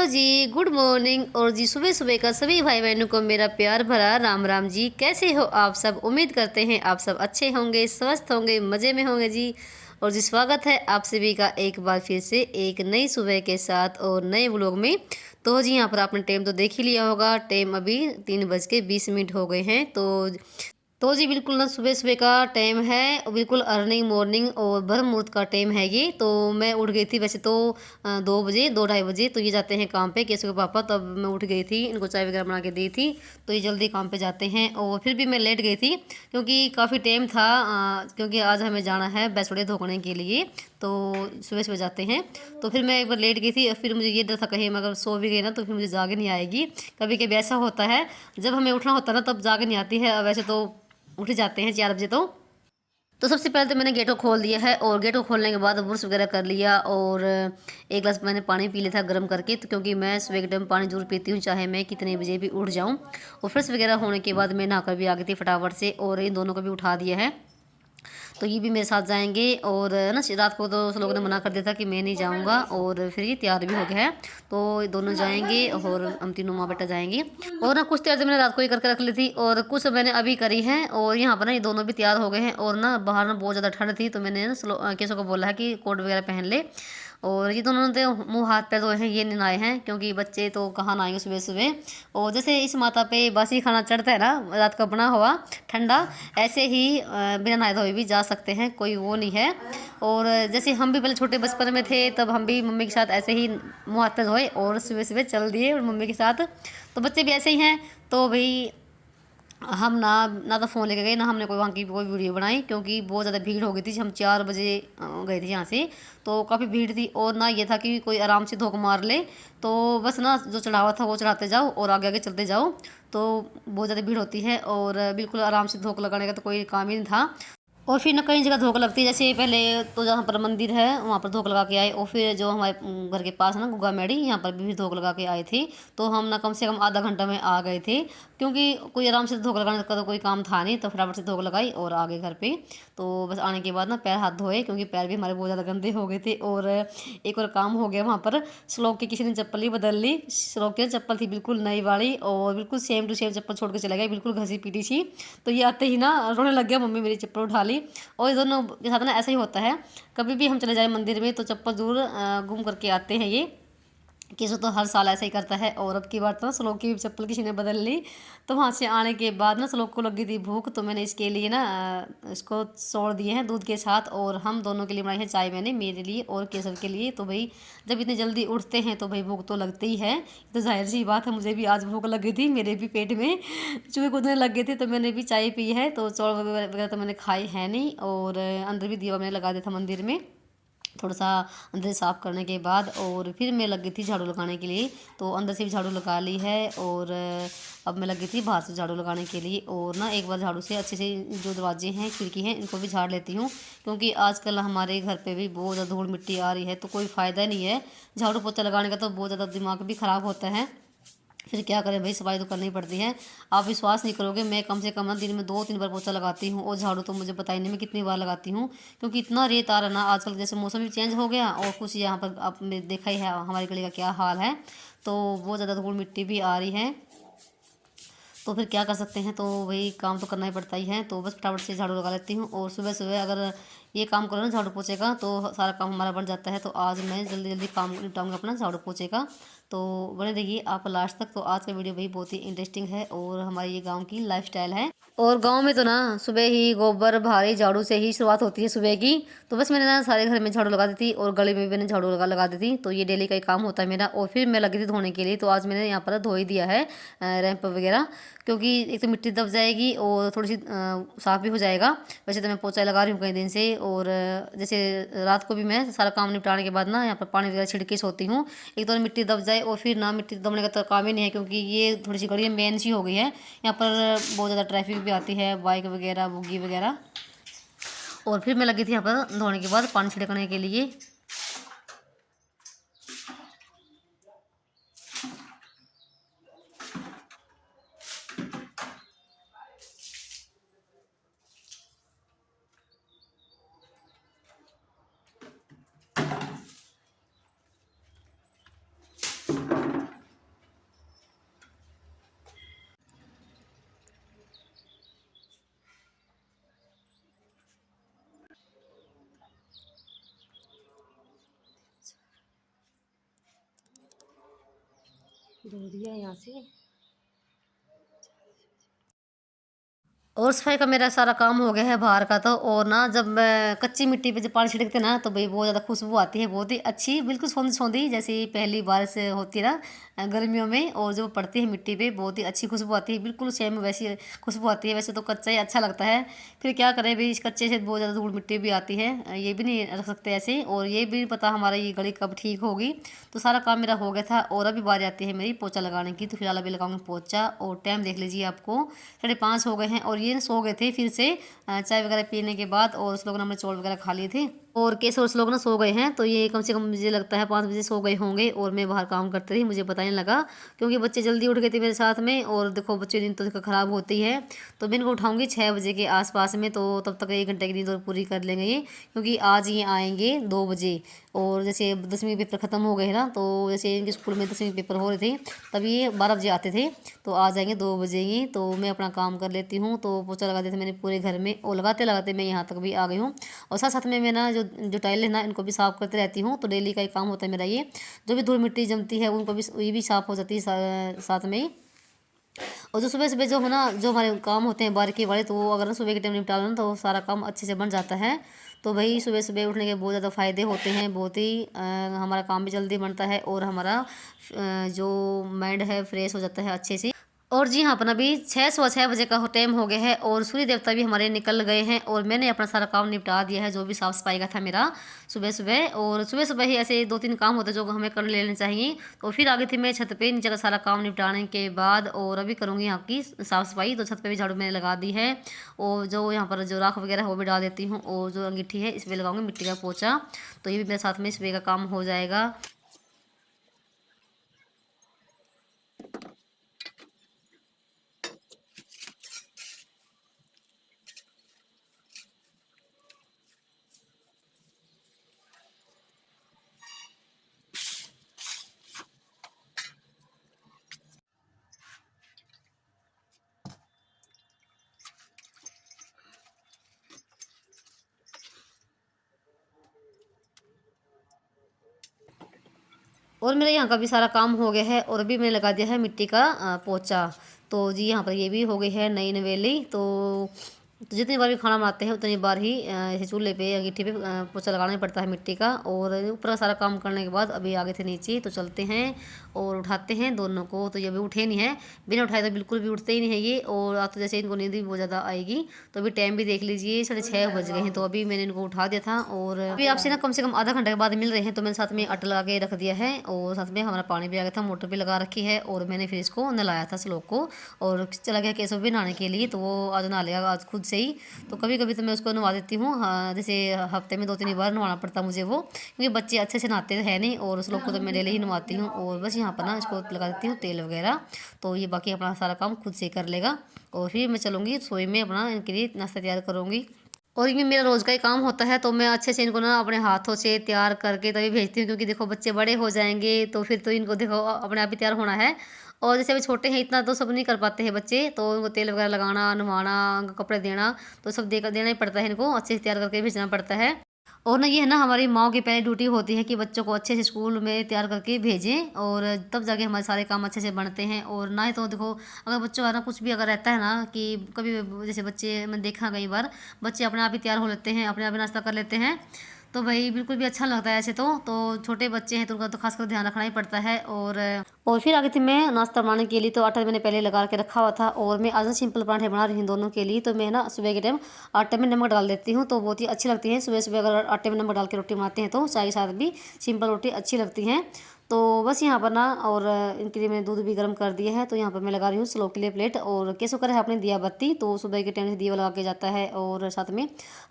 जी, good morning. और जी सुबह सुबह का सभी भाई बहनों को मेरा प्यार भरा राम राम जी। कैसे हो आप सब? उम्मीद करते हैं आप सब अच्छे होंगे, स्वस्थ होंगे, मज़े में होंगे जी। और जी स्वागत है आप सभी का एक बार फिर से एक नई सुबह के साथ और नए व्लॉग में। तो जी यहाँ पर आपने टाइम तो देख ही लिया होगा, टाइम अभी 3:20 हो गए हैं। तो जी बिल्कुल ना सुबह सुबह का टाइम है और बिल्कुल अर्निंग मॉर्निंग और ब्रह्म मुहूर्त का टाइम है ये। तो मैं उठ गई थी वैसे तो 2 बजे 2 ढाई बजे तो ये जाते हैं काम पे केशव के पापा। तब मैं उठ गई थी, इनको चाय वगैरह बना के दी थी तो ये जल्दी काम पे जाते हैं। और फिर भी मैं लेट गई थी क्योंकि काफ़ी टाइम था, क्योंकि आज हमें जाना है बैसोड़े धोने के लिए। तो सुबह सुबह जाते हैं तो फिर मैं एक बार लेट गई थी। फिर मुझे ये डर था कहीं मैं अगर सो भी गई ना तो फिर मुझे जाग नहीं आएगी। कभी कभी ऐसा होता है जब हमें उठना होता है ना तब जाग नहीं आती है। वैसे तो उठ जाते हैं 4 बजे। तो सबसे पहले तो मैंने गेट को खोल दिया है और गेट को खोलने के बाद ब्रश वगैरह कर लिया और एक गिलास मैंने पानी पी लिया था गर्म करके। तो क्योंकि मैं सुबह के टाइम पानी जरूर पीती हूँ चाहे मैं कितने बजे भी उठ जाऊँ। और फ्रेश वगैरह होने के बाद मैं नहाकर भी आ गई थी फटाफट से और इन दोनों को भी उठा दिया है। तो ये भी मेरे साथ जाएंगे। और ना रात को तो उस लोगों ने मना कर दिया था कि मैं नहीं जाऊंगा और फिर ये तैयार भी हो गया है। तो ये दोनों जाएंगे और हम तीनों माँ बेटा जाएंगे। और ना कुछ तैयारी मैंने रात को ही करके रख ली थी और कुछ मैंने अभी करी है। और यहाँ पर ना ये दोनों भी तैयार हो गए हैं। और ना बाहर ना बहुत ज़्यादा ठंड थी तो मैंने ना केसो को बोला है कि कोट वगैरह पहन ले। और ये दोनों ने मुंह हाथ पैर धोए हैं, ये नहीं नहाए हैं क्योंकि बच्चे तो कहाँ नहाएंगे सुबह सुबह। और जैसे इस माता पे बासी खाना चढ़ता है ना रात का बना हुआ ठंडा, ऐसे ही बिना नहाए धोए भी जा सकते हैं, कोई वो नहीं है। और जैसे हम भी पहले छोटे बचपन में थे तब हम भी मम्मी के साथ ऐसे ही मुँह हाथ पैर धोए और सुबह सुबह चल दिए और मम्मी के साथ। तो बच्चे भी ऐसे ही हैं। तो भाई हम ना ना तो फ़ोन लेके गए ना हमने कोई वहाँ की कोई वीडियो बनाई क्योंकि बहुत ज़्यादा भीड़ हो गई थी। हम 4 बजे गए थे यहाँ से तो काफ़ी भीड़ थी। और ना ये था कि कोई आराम से धोख मार ले तो बस ना जो चढ़ावा था वो चढ़ाते जाओ और आगे आगे चलते जाओ। तो बहुत ज़्यादा भीड़ होती है और बिल्कुल आराम से धोख लगाने का तो कोई काम ही नहीं था। और फिर ना कई जगह धोख लगती है, जैसे पहले तो जहाँ पर मंदिर है वहाँ पर धोख लगा के आए। और फिर जो हमारे घर के पास है ना गुग्गा मेड़ी, यहाँ पर भी धोख लगा के आए थे। तो हम ना कम से कम आधा घंटा में आ गए थे क्योंकि कोई आराम से धोख लगाने का तो कोई काम था नहीं। तो फटाफट से धोख लगाई और आ गए घर पे। तो बस आने के बाद ना पैर हाथ धोए क्योंकि पैर भी हमारे बहुत ज़्यादा गंदे हो गए थे। और एक और काम हो गया वहाँ पर, श्लोक की किसी ने चप्पल ही बदल ली। श्लोक की चप्पल थी बिल्कुल नई वाली और बिल्कुल सेम टू सेम चप्पल छोड़ के चला गया, बिल्कुल घसी पीटी सी। तो ये आते ही ना रोने लग गया, मम्मी मेरी चप्पल उठा ली। और ये दोनों के साथ ना ऐसा ही होता है, कभी भी हम चले जाए मंदिर में तो चप्पल जरूर गुम करके आते हैं ये। किसी तो हर साल ऐसा ही करता है। और अब की बार तो ना श्लोक की चप्पल किसी ने बदल ली। तो वहाँ से आने के बाद ना श्लोक को लगी थी भूख तो मैंने इसके लिए ना इसको छोड़ दिए हैं दूध के साथ। और हम दोनों के लिए बनाई है चाय, मैंने मेरे लिए और केसर के लिए। तो भाई जब इतने जल्दी उठते हैं तो भाई भूख तो लगती ही है। तो जाहिर सी बात है मुझे भी आज भूख लगी थी, मेरे भी पेट में चूहे कूदने लग गए थे तो मैंने भी चाय पी है। तो चौल वगैरह तो मैंने खाए है नहीं। और अंदर भी दिया मैंने लगा दिया था मंदिर में थोड़ा सा अंदर साफ़ करने के बाद। और फिर मैं लगी थी झाड़ू लगाने के लिए, तो अंदर से भी झाड़ू लगा ली है। और अब मैं लगी थी बाहर से झाड़ू लगाने के लिए। और ना एक बार झाड़ू से अच्छे से जो दरवाजे हैं खिड़की हैं इनको भी झाड़ लेती हूँ क्योंकि आजकल हमारे घर पे भी बहुत ज़्यादा धूल मिट्टी आ रही है तो कोई फ़ायदा नहीं है झाड़ू पोछा लगाने का। तो बहुत ज़्यादा दिमाग भी ख़राब होता है, फिर क्या करें भाई, सफाई तो करनी पड़ती है। आप विश्वास नहीं करोगे मैं कम से कम ना दिन में 2-3 बार पोछा लगाती हूँ और झाड़ू तो मुझे पता ही नहीं मैं कितनी बार लगाती हूँ क्योंकि इतना रेत आ रहा ना आजकल। जैसे मौसम भी चेंज हो गया और कुछ यहाँ पर आपने देखा ही है हमारी गली का क्या हाल है। तो बहुत ज़्यादा धूल मिट्टी भी आ रही है तो फिर क्या कर सकते हैं। तो वही काम तो करना ही पड़ता ही है। तो बस फटाफट से झाड़ू लगा लेती हूँ। और सुबह सुबह अगर ये काम करो ना झाड़ू पोछे का तो सारा काम हमारा बन जाता है। तो आज मैं जल्दी जल्दी काम निपटाऊंगा अपना झाड़ू पोछे का। तो बने रहिए आप लास्ट तक। तो आज का वीडियो भाई बहुत ही इंटरेस्टिंग है और हमारी ये गांव की लाइफस्टाइल है। और गांव में तो ना सुबह ही गोबर भारी झाड़ू से ही शुरुआत होती है सुबह की। तो बस मैंने ना सारे घर में झाड़ू लगा दी थी और गली में भी मैंने झाड़ू लगा दी थी। तो ये डेली का ही काम होता है मेरा। और फिर मैं लगी थी धोने के लिए। तो आज मैंने यहाँ पर धो ही दिया है रैंप वगैरह क्योंकि एक तो मिट्टी दब जाएगी और थोड़ी सी साफ़ भी हो जाएगा। वैसे तो मैं पोछा लगा रही हूँ कई दिन से। और जैसे रात को भी मैं सारा काम निपटाने के बाद ना यहाँ पर पानी वगैरह छिड़के सोती हूँ। एक तो मिट्टी दब जाए और फिर ना मिट्टी दबने का तो काम ही नहीं है क्योंकि ये थोड़ी सी गली मेन सी हो गई है। यहाँ पर बहुत ज़्यादा ट्रैफिक भी आती है, बाइक वगैरह बुग्गी वगैरह। और फिर मैं लगी थी यहाँ पर धोने के बाद पानी छिड़कने के लिए। धो दिया यहाँ से। और सफाई का मेरा सारा काम हो गया है बाहर का तो। और ना जब मैं कच्ची मिट्टी पे जब पानी छिड़कते ना तो भाई बहुत ज़्यादा खुशबू आती है, बहुत ही अच्छी, बिल्कुल सौंधी सौंधी जैसे पहली बारिश होती है ना गर्मियों में, और जो पड़ती है मिट्टी पे बहुत ही अच्छी खुशबू आती है, बिल्कुल सेम वैसी खुशबू आती है। वैसे तो कच्चा ही अच्छा लगता है, फिर क्या करें भाई, इस कच्चे से बहुत ज़्यादा धूल मिट्टी भी आती है, ये भी नहीं रख सकते ऐसे। और ये भी नहीं पता हमारा ये घड़ी कब ठीक होगी। तो सारा काम मेरा हो गया था और अभी बारी आती है मेरी पोछा लगाने की। तो फिलहाल अभी लगाऊंगी पोछा। और टाइम देख लीजिए आपको 5:30 हो गए हैं। और ये सो गए थे फिर से चाय वगैरह पीने के बाद, और उस लोगों ने हमने चौल वगैरह खा लिए थे। और कैसे उस लोग ना सो गए हैं, तो ये कम से कम मुझे लगता है 5 बजे सो गए होंगे। और मैं बाहर काम करती रही, मुझे पता नहीं लगा, क्योंकि बच्चे जल्दी उठ गए थे मेरे साथ में। और देखो बच्चे नींद तो देखो ख़राब होती है, तो मैं इनको उठाऊंगी 6 बजे के आसपास में। तो तब तक 1 घंटे की नींद और पूरी कर लेंगे ये, क्योंकि आज ये आएंगे 2 बजे। और जैसे 10वीं पेपर ख़त्म हो गए हैं ना, तो जैसे इनके स्कूल में 10वीं पेपर हो रहे थे, तब ये 12 बजे आते थे, तो आ जाएंगे 2 बजे ही। तो मैं अपना काम कर लेती हूँ। तो पोछा लगा दिया था मैंने पूरे घर में, और लगाते लगाते मैं यहाँ तक भी आ गई हूँ। और साथ साथ में मैं ना जो टाइल है ना, इनको भी साफ़ करते रहती हूँ। तो डेली का ही काम होता है मेरा ये। जो भी धूल मिट्टी जमती है उनको भी, ये भी साफ़ हो जाती है साथ में ही। और जो सुबह सुबह जो है ना, जो हमारे काम होते हैं बारीकी वाले, तो वो अगर ना सुबह के टाइम निपटा लो ना, तो सारा काम अच्छे से बन जाता है। तो भाई सुबह सुबह उठने के बहुत ज़्यादा फ़ायदे होते हैं, बहुत ही हमारा काम भी जल्दी बनता है, और हमारा जो माइंड है फ्रेश हो जाता है अच्छे से। और जी हाँ, अपना भी 6 सवा 6 बजे का टाइम हो गया है, और सूर्य देवता भी हमारे निकल गए हैं। और मैंने अपना सारा काम निपटा दिया है, जो भी साफ़ सफाई का था मेरा सुबह सुबह। और सुबह सुबह ही ऐसे 2-3 काम होते हैं जो हमें कर लेने चाहिए। तो फिर आ गई थी मैं छत पे, नीचे का सारा काम निपटाने के बाद। और अभी करूँगी यहाँ की साफ़ सफाई। तो छत पे भी झाड़ू मैंने लगा दी है, और जो यहाँ पर जो राख वगैरह वो भी डाल देती हूँ। और जो अंगीठी है इस पर लगाऊंगी मिट्टी का पोछा। तो ये भी मेरे साथ में सुबह का काम हो जाएगा। और मेरा यहाँ का भी सारा काम हो गया है, और अभी मैंने लगा दिया है मिट्टी का पोछा। तो जी यहाँ पर ये भी हो गई है नई नवेली। तो जितनी बार भी खाना बनाते हैं उतनी बार ही ऐसे चूल्हे पे अंगीठी पे पोछा लगाना ही पड़ता है मिट्टी का। और ऊपर का सारा काम करने के बाद अभी आगे थे नीचे, तो चलते हैं और उठाते हैं दोनों को। तो ये अभी उठे नहीं है, बिना उठाए तो बिल्कुल भी उठते ही नहीं है ये। और आज तो जैसे इनको नींद भी बहुत ज़्यादा आएगी। तो अभी टाइम भी देख लीजिए 6:30 बज गए हैं। तो अभी मैंने इनको उठा दिया था, और अभी आपसे ना कम से कम आधा घंटे के बाद मिल रहे हैं। तो मैंने साथ में आटा लगा के रख दिया है, और साथ में हमारा पानी भी आ गया था, मोटर भी लगा रखी है। और मैंने फिर इसको नहलाया था श्लोक को, और चला गया केशव भी नहाने के लिए। तो वो आज नहा लिया आज खुद से ही। तो कभी कभी तो मैं उसको नहवा देती हूँ, हाँ, जैसे हफ्ते में 2-3 बार नहवाना पड़ता मुझे वो, क्योंकि बच्चे अच्छे से नहाते हैं नहीं। और उस लोग को तो मैं डेली ही नहवाती हूँ। और बस यहाँ पर ना इसको लगा देती हूँ तेल वगैरह। तो ये बाकी अपना सारा काम खुद से कर लेगा। और फिर मैं चलूँगी रसोई में, अपना इनके लिए नाश्ता तैयार करूँगी। और ये मेरा रोज़ का ही काम होता है। तो मैं अच्छे से इनको ना अपने हाथों से तैयार करके तभी भेजती हूँ, क्योंकि देखो बच्चे बड़े हो जाएंगे तो फिर तो इनको देखो अपने आप ही तैयार होना है। और जैसे अभी छोटे हैं, इतना तो सब नहीं कर पाते हैं बच्चे, तो उनको तेल वगैरह लगाना, नहवाना, उनको कपड़े देना, तो सब देना ही पड़ता है, इनको अच्छे से तैयार करके भेजना पड़ता है। और ना ये है ना हमारी माँओं की पहली ड्यूटी होती है कि बच्चों को अच्छे से स्कूल में तैयार करके भेजें, और तब जाके हमारे सारे काम अच्छे से बनते हैं। और ना ही तो देखो अगर बच्चों का ना कुछ भी अगर रहता है ना, कि कभी जैसे बच्चे, मैंने देखा कई बार बच्चे अपने आप ही तैयार हो लेते हैं, अपने आप ही नाश्ता कर लेते हैं, तो भाई बिल्कुल भी अच्छा लगता है ऐसे। तो छोटे बच्चे हैं तो उनका तो खासकर ध्यान रखना ही पड़ता है। और फिर आगे थी मैं नाश्ता बनाने के लिए। तो आटा मैंने पहले लगा के रखा हुआ था, और मैं आज ना सिंपल पराठे बना रही हूँ दोनों के लिए। तो मैं ना सुबह के टाइम आटे में नमक डाल देती हूँ, तो बहुत ही अच्छी लगती है सुबह सुबह अगर आटे में नमक डाल के रोटी बनाते हैं, तो चाय के साथ भी सिंपल रोटी अच्छी लगती हैं। तो बस यहाँ पर ना, और इनके लिए मैंने दूध भी गर्म कर दिया है। तो यहाँ पर मैं लगा रही हूँ स्लो के लिए प्लेट। और कैसे कर है आपने दिया बत्ती, तो सुबह के टाइम से दिया लगा के जाता है, और साथ में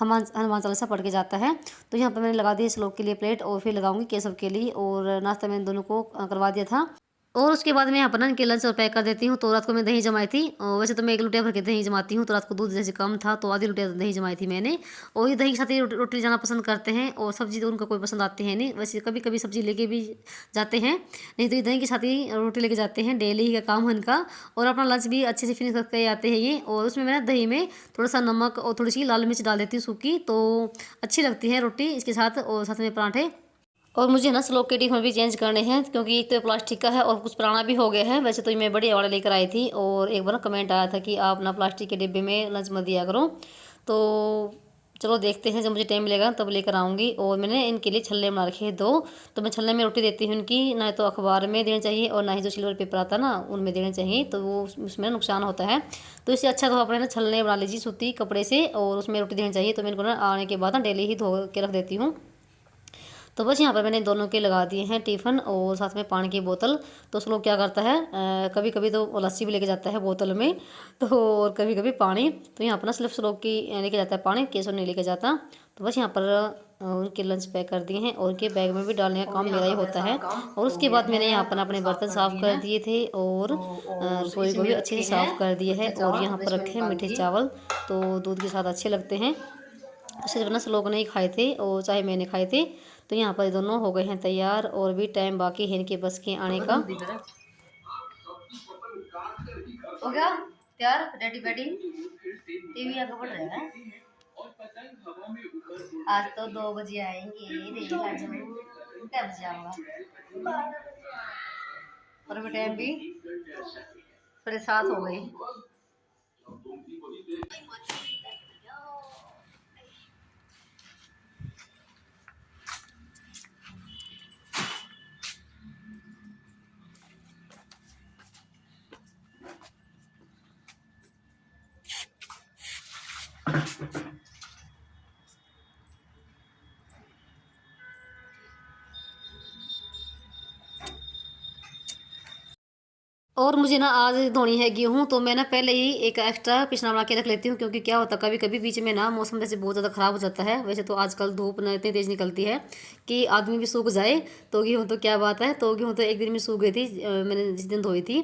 हनुमान चालीसा पढ़ के जाता है। तो यहाँ पर मैंने लगा दी स्लो के लिए प्लेट, और फिर लगाऊंगी केसव के लिए। और नाश्ता मैंने दोनों को करवा दिया था। और उसके बाद मैं यहाँ पर ना इनके लंच और पैक कर देती हूँ। तो रात को मैं दही जमाई थी, और वैसे तो मैं 1 लुटिया भर के दही जमाती हूँ, तो रात को दूध जैसे कम था तो आधी लुटिया दही जमाई थी मैंने। और ये दही के साथ ही रोटी जाना पसंद करते हैं, और सब्जी तो उनको कोई पसंद आती है नहीं। वैसे कभी कभी सब्जी लेके भी जाते हैं, नहीं तो ये दही के साथ ही रोटी लेके जाते हैं, डेली ही का काम है इनका। और अपना लंच भी अच्छे से फिनिश करके आते हैं ये। और उसमें मैं दही में थोड़ा सा नमक और थोड़ी सी लाल मिर्च डाल देती हूँ सूखी, तो अच्छी लगती है रोटी इसके साथ, और साथ में पराठे। और मुझे ना स्लोक के टिफिन भी चेंज करने हैं, क्योंकि एक तो प्लास्टिक का है और कुछ पुराना भी हो गया है। वैसे तो मैं बढ़िया वाला लेकर आई थी, और एक बार ना कमेंट आया था कि आप ना प्लास्टिक के डिब्बे में लंच मत दिया करो। तो चलो देखते हैं, जब मुझे टाइम मिलेगा तब लेकर आऊँगी। और मैंने इनके लिए छल्ले बना रखे हैं 2। तो मैं छल्ले में रोटी देती हूँ इनकी, ना तो अखबार में देना चाहिए और ना ही जो सिल्वर पेपर आता ना उनमें देना चाहिए, तो वो उसमें नुकसान होता है। तो इससे अच्छा तो अपने ना छल्ले बना लीजिए सूती कपड़े से, और उसमें रोटी देनी चाहिए। तो मैं इनको ना आने के बाद ना डेली ही धो के रख देती हूँ। तो बस यहाँ पर मैंने दोनों के लगा दिए हैं टिफ़िन, और साथ में पानी की बोतल। तो उस लोग क्या करता है, कभी कभी तो वो लस्सी भी लेके जाता है बोतल में, तो और कभी कभी पानी। तो यहाँ पर ना सिर्फ स्लोक की लेके जाता है पानी, केसर नहीं लेके जाता। तो बस यहाँ पर उनके लंच पैक कर दिए हैं, और उनके बैग में भी डालने का काम मेरा ही होता है। और उसके बाद मैंने यहाँ पर अपने बर्तन साफ़ कर दिए थे, और रसोई को भी अच्छे से साफ़ कर दिया है। और यहाँ पर रखे हैं मीठे चावल, तो दूध के साथ अच्छे लगते हैं। सिर्फ ना लोग नहीं खाए थे, और चाहे मैंने खाए थे। तो यहाँ पर दोनों हो गए हैं तैयार, और भी टाइम बाकी है इनके बस के आने का। हो गया तैयार, रेडी बेडी। टीवी आगे बढ़ रहा है। आज तो 2 बजे आएंगे, क्या बजे आऊँगा, और भी टाइम भी 7:30 हो गई। और मुझे ना आज धोनी है गेहूँ, तो मैं ना पहले ही एक एक्स्ट्रा पिसना बना के रख लेती हूँ, क्योंकि क्या होता है कभी कभी बीच में ना मौसम वैसे बहुत ज़्यादा ख़राब हो जाता है। वैसे तो आजकल धूप ना इतनी तेज़ निकलती है कि आदमी भी सूख जाए, तो गेहूँ तो क्या बात है। तो गेहूँ तो एक दिन में सूख गई थी, मैंने जिस दिन धोई थी।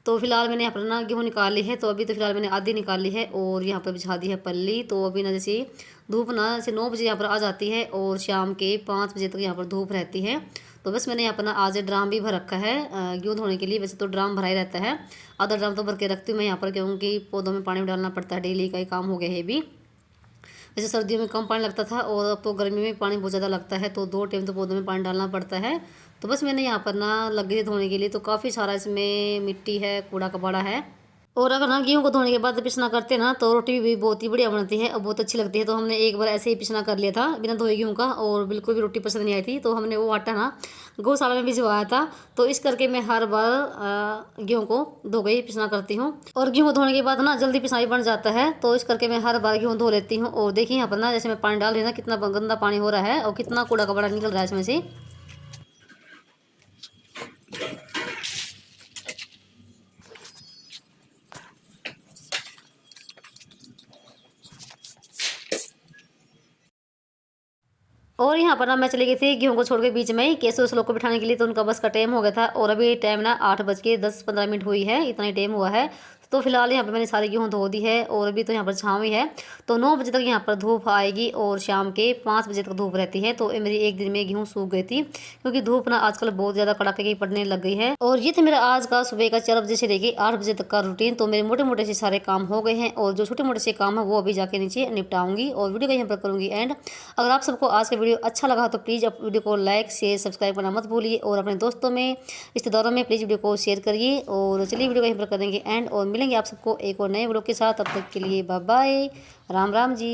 तो फिलहाल मैंने यहाँ पर ना गेहूँ निकाल ली है, तो अभी तो फिलहाल मैंने आधी निकाल ली है, और यहाँ पर बिछा दी है पल्ली। तो अभी ना जैसे धूप ना जैसे 9 बजे यहाँ पर आ जाती है, और शाम के 5 बजे तक यहाँ पर धूप रहती है। तो बस मैंने यहाँ पर ना आज ड्राम भी भर रखा है गेहूँ धोने के लिए। वैसे तो ड्राम भरा ही रहता है, आधा ड्राम तो भर के रखती हूँ मैं यहाँ पर, क्योंकि पौधों में पानी डालना पड़ता है, डेली का ही काम हो गया है भी। वैसे सर्दियों में कम पानी लगता था, और अब तो गर्मी में पानी बहुत ज़्यादा लगता है, तो 2 टाइम तो पौधों में पानी डालना पड़ता है। तो बस मैंने यहाँ पर ना लग गई धोने के लिए, तो काफ़ी सारा इसमें मिट्टी है, कूड़ा कबाड़ा है। और अगर ना गेहूँ को धोने के बाद पिसना करते ना, तो रोटी भी बहुत ही बढ़िया बनती है और बहुत अच्छी लगती है। तो हमने एक बार ऐसे ही पिसना कर लिया था बिना धोए गेहूँ का, और बिल्कुल भी रोटी पसंद नहीं आई थी। तो हमने वो आटा ना गौशाला में भिजवाया था, तो इस करके मैं हर बार गेहूँ को धो के ही पिसना करती हूँ। और गेहूँ धोने के बाद ना जल्दी पिसाई बन जाता है, तो इस करके मैं हर बार गेहूँ धो लेती हूँ। और देखिए यहाँ पर ना जैसे मैं पानी डाल रही हूँ ना, कितना गंदा पानी हो रहा है और कितना कूड़ा कबाड़ा निकल रहा है इसमें से। और यहाँ पर ना मैं चली गई थी गेहूँ को छोड़ के बीच में ही केसु उस लोग को बिठाने के लिए, तो उनका बस का टाइम हो गया था। और अभी टाइम ना 8:10-15 हुई है, इतना ही टाइम हुआ है। तो फिलहाल यहाँ पे मैंने सारी गेहूँ धो दी है, और अभी तो यहाँ पर छाँव ही है। तो 9 बजे तक यहाँ पर धूप आएगी, और शाम के 5 बजे तक धूप रहती है। तो मेरी एक दिन में गेहूँ सूख गई थी, क्योंकि धूप ना आजकल बहुत ज़्यादा कड़ाके की पड़ने लग गई है। और ये थे मेरा आज का सुबह का 4 बजे से लेके 8 बजे तक का रूटीन। तो मेरे मोटे मोटे से सारे काम हो गए हैं, और जो छोटे मोटे से काम है वो अभी जाके नीचे निपटाऊंगी, और वीडियो का यहाँ पर करूँगी एंड। अगर आप सबको आज का वीडियो अच्छा लगा तो प्लीज़ आप वीडियो को लाइक शेयर सब्सक्राइब करना मत भूलिए, और अपने दोस्तों में रिश्तेदारों में प्लीज़ वीडियो को शेयर करिए। और चलिए वीडियो का यहीं पर करेंगे एंड, और मिलेंगे आप सबको एक और नए वीडियो के साथ। तब तक के लिए बाय बाय, राम राम जी।